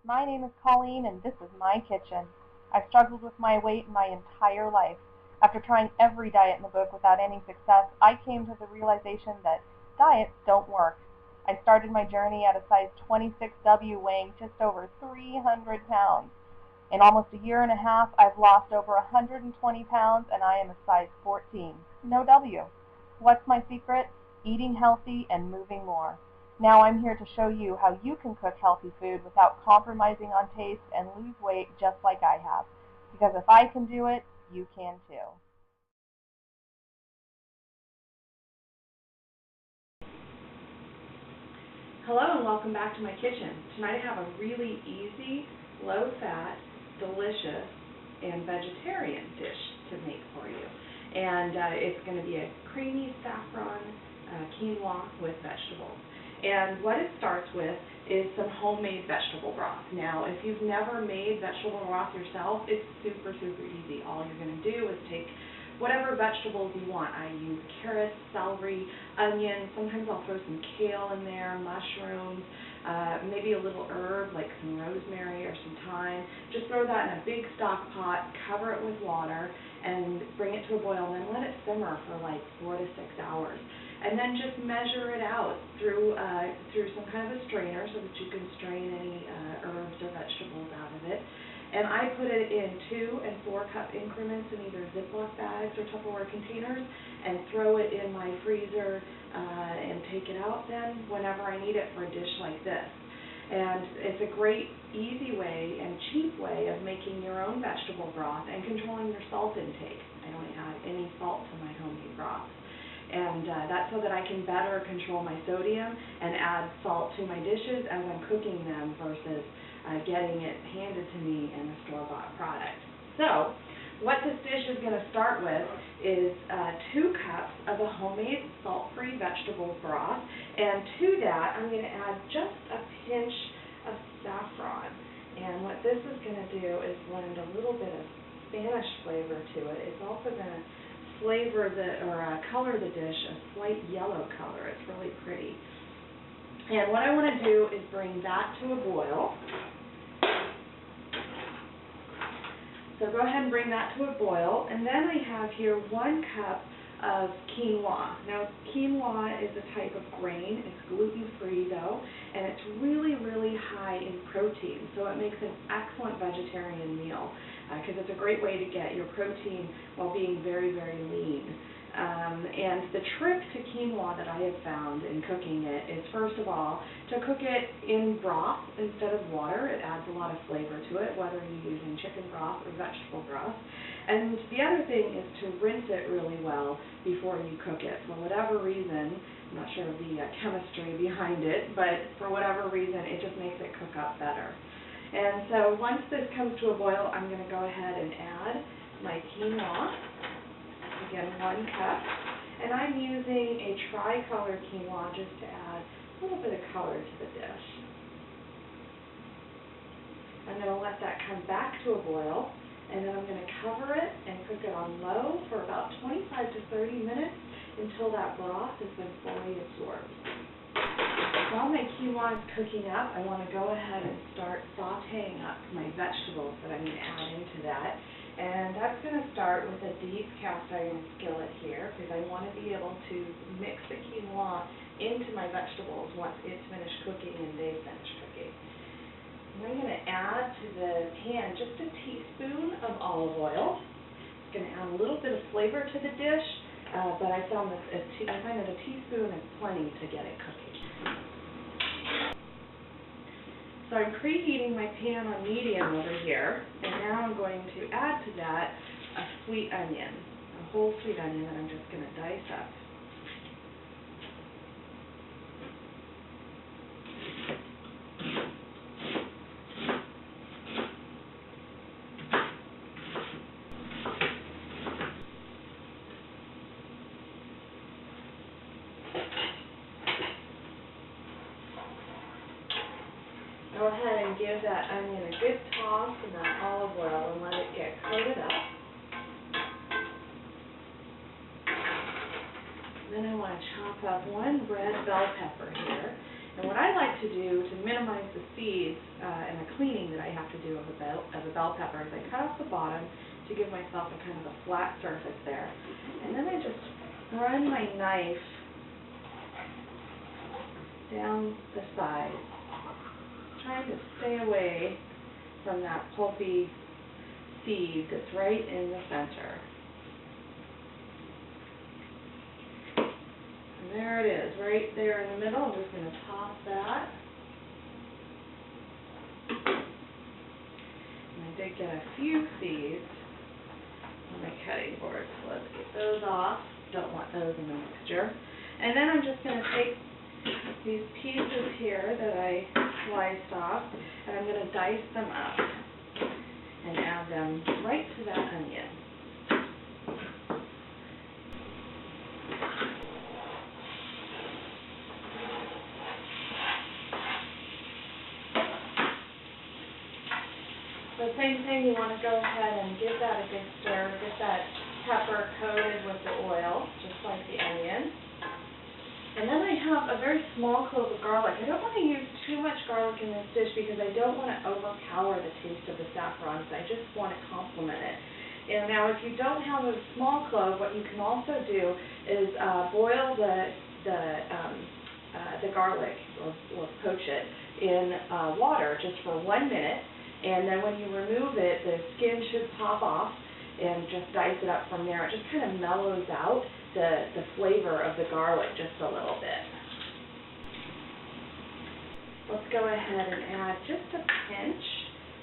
My name is Colleen, and this is my kitchen. I've struggled with my weight my entire life. After trying every diet in the book without any success, I came to the realization that diets don't work. I started my journey at a size 26W, weighing just over 300 pounds. In almost a year and a half, I've lost over 120 pounds, and I am a size 14. No W. What's my secret? Eating healthy and moving more. Now I'm here to show you how you can cook healthy food without compromising on taste and lose weight just like I have. Because if I can do it, you can too. Hello and welcome back to my kitchen. Tonight I have a really easy, low-fat, delicious, and vegetarian dish to make for you. And it's going to be a creamy saffron quinoa with vegetables. And what it starts with is some homemade vegetable broth. Now, if you've never made vegetable broth yourself, it's super, super easy. All you're going to do is take whatever vegetables you want. I use carrots, celery, onions. Sometimes I'll throw some kale in there, mushrooms, maybe a little herb like some rosemary or some thyme. Just throw that in a big stock pot, cover it with water, and bring it to a boil, and then let it simmer for like 4 to 6 hours. And then just measure it out through some kind of a strainer so that you can strain any herbs or vegetables out of it. And I put it in 2 and 4 cup increments in either Ziploc bags or Tupperware containers and throw it in my freezer and take it out then whenever I need it for a dish like this. And it's a great, easy way and cheap way of making your own vegetable broth and controlling your salt intake. I don't add any salt to my homemade broth. And that's so that I can better control my sodium and add salt to my dishes as I'm cooking them versus getting it handed to me in a store-bought product. So what this dish is going to start with is 2 cups of a homemade salt-free vegetable broth, and to that I'm going to add just a pinch of saffron. And what this is going to do is blend a little bit of Spanish flavor to it. It's also going to flavor color the dish a slight yellow color. It's really pretty. And what I want to do is bring that to a boil. So go ahead and bring that to a boil, and then I have here 1 cup of quinoa. Now, quinoa is a type of grain. It's gluten-free though, and it's really, really high in protein, so it makes an excellent vegetarian meal because it's a great way to get your protein while being very, very lean. And the trick to quinoa that I have found in cooking it is, first of all, to cook it in broth instead of water. It adds a lot of flavor to it, whether you're using chicken broth or vegetable broth. And the other thing is to rinse it really well before you cook it. For whatever reason, I'm not sure of the chemistry behind it, but for whatever reason, it just makes it cook up better. And so once this comes to a boil, I'm going to go ahead and add my quinoa. Again, 1 cup. And I'm using a tricolor quinoa just to add a little bit of color to the dish. I'm going to let that come back to a boil, and then I'm going to cover it and cook it on low for about 25 to 30 minutes until that broth has been fully absorbed. While my quinoa is cooking up, I want to go ahead and start sauteing up my vegetables that I'm going to add into that. And that's going to start with a deep cast iron skillet here because I want to be able to mix the quinoa into my vegetables once it's finished cooking and they've finished cooking. And I'm going to add to the pan just a teaspoon of olive oil. It's going to add a little bit of flavor to the dish, but I find that a teaspoon is plenty to get it cooking. So I'm preheating my pan on medium over here, and now I'm going to add to that a sweet onion, a whole sweet onion that I'm just going to dice up. Go ahead and give that onion a good toss in that olive oil and let it get coated up. Then I want to chop up 1 red bell pepper here. And what I like to do to minimize the seeds in a of cleaning that I have to do of a bell pepper is I cut off the bottom to give myself a kind of a flat surface there. And then I just run my knife down the side, trying to stay away from that pulpy seed that's right in the center. And there it is, right there in the middle. I'm just going to toss that. And I did get a few seeds on my cutting board, so let's get those off. Don't want those in the mixture. And then I'm just going to take these pieces here that I sliced off, and I'm going to dice them up and add them right to that onion. So same thing, you want to go ahead and give that a good stir, get that pepper coated with the oil, just like the onion. And then I have a very small clove of garlic. I don't want to use too much garlic in this dish because I don't want to overpower the taste of the saffron. So I just want to complement it. And now if you don't have a small clove, what you can also do is boil the garlic or poach it in water just for 1 minute. And then when you remove it, the skin should pop off and just dice it up from there. It just kind of mellows out the flavor of the garlic just a little bit. Let's go ahead and add just a pinch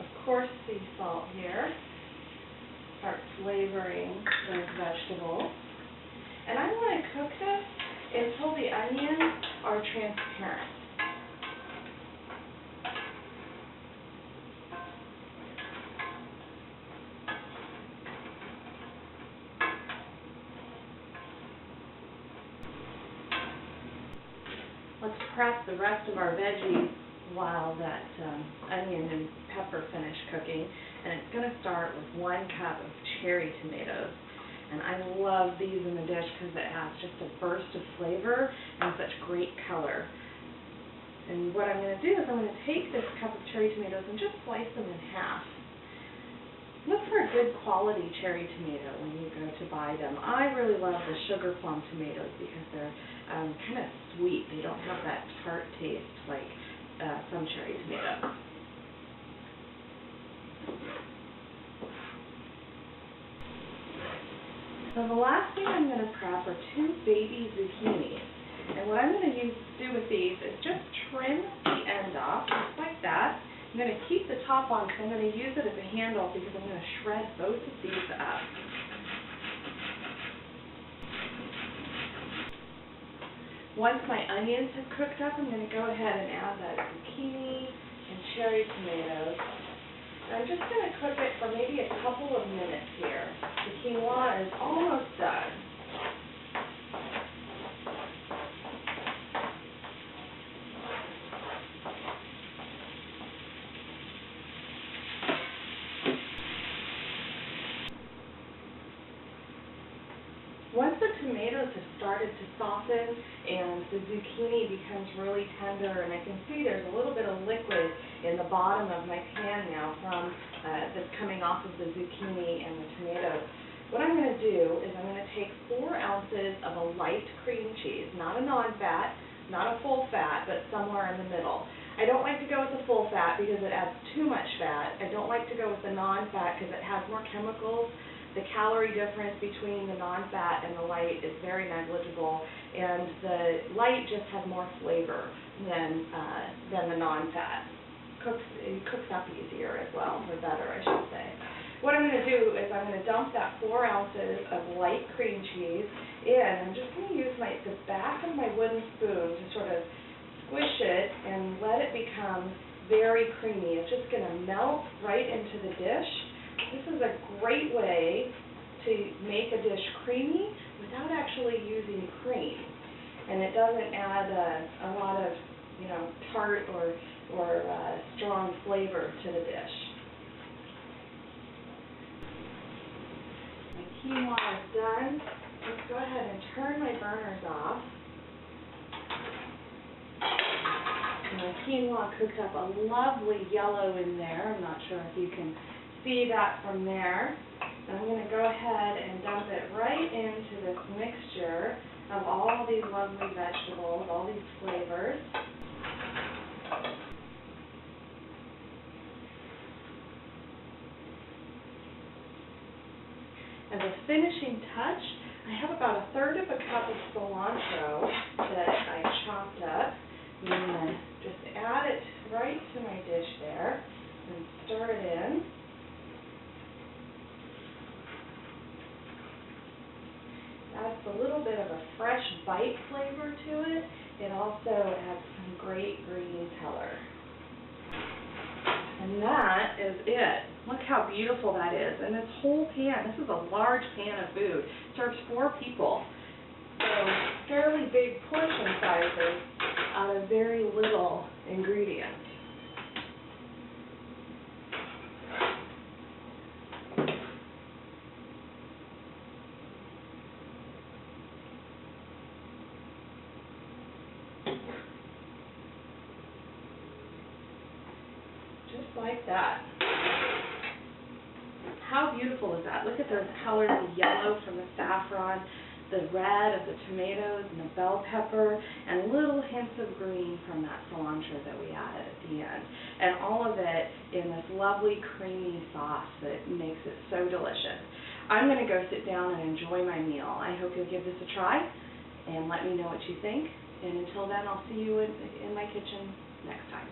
of coarse sea salt here. Start flavoring those vegetables. And I want to cook this until the onions are transparent. Let's prep the rest of our veggies while that onion and pepper finish cooking. And it's going to start with 1 cup of cherry tomatoes. And I love these in the dish because it has just a burst of flavor and such great color. And what I'm going to do is I'm going to take this cup of cherry tomatoes and just slice them in half. Look for a good quality cherry tomato when you go to buy them. I really love the sugar plum tomatoes because they're kind of sweet. They don't have that tart taste like some cherry tomato. So the last thing I'm going to prep are 2 baby zucchinis. And what I'm going to do with these is just trim the end off, just like that. I'm going to keep the top on, so I'm going to use it as a handle because I'm going to shred both of these up. Once my onions have cooked up, I'm going to go ahead and add that zucchini and cherry tomatoes. And I'm just going to cook it for maybe a couple of minutes here. The quinoa is almost done. Once the tomatoes have started to soften and the zucchini becomes really tender, and I can see there's a little bit of liquid in the bottom of my pan now from that's coming off of the zucchini and the tomatoes, what I'm going to do is I'm going to take 4 ounces of a light cream cheese, not a non-fat, not a full fat, but somewhere in the middle. I don't like to go with the full fat because it adds too much fat. I don't like to go with the non-fat because it has more chemicals. The calorie difference between the non-fat and the light is very negligible, and the light just has more flavor than the non-fat. It cooks up easier as well, or better, I should say. What I'm going to do is I'm going to dump that 4 ounces of light cream cheese in. I'm just going to use the back of my wooden spoon to sort of squish it and let it become very creamy. It's just going to melt right into the dish. This is a great way to make a dish creamy without actually using cream, and it doesn't add a lot of, tart or strong flavor to the dish. My quinoa is done. Let's go ahead and turn my burners off. And the quinoa cooked up a lovely yellow in there. I'm not sure if you can see that from there. And I'm going to go ahead and dump it right into this mixture of all these lovely vegetables, all these flavors. As a finishing touch, I have about 1/3 of a cup of cilantro that I chopped up. I'm going to just add it right to my dish there and stir it in. Adds a little bit of a fresh bite flavor to it. It also adds some great green color. And that is it. Look how beautiful that is. And this whole pan, this is a large pan of food, serves 4 people. So fairly big portion sizes out of very little ingredients. Just like that. How beautiful is that? Look at the color of the yellow from the saffron, the red of the tomatoes and the bell pepper, and little hints of green from that cilantro that we added at the end. And all of it in this lovely creamy sauce that makes it so delicious. I'm going to go sit down and enjoy my meal. I hope you'll give this a try and let me know what you think. And until then, I'll see you in my kitchen next time.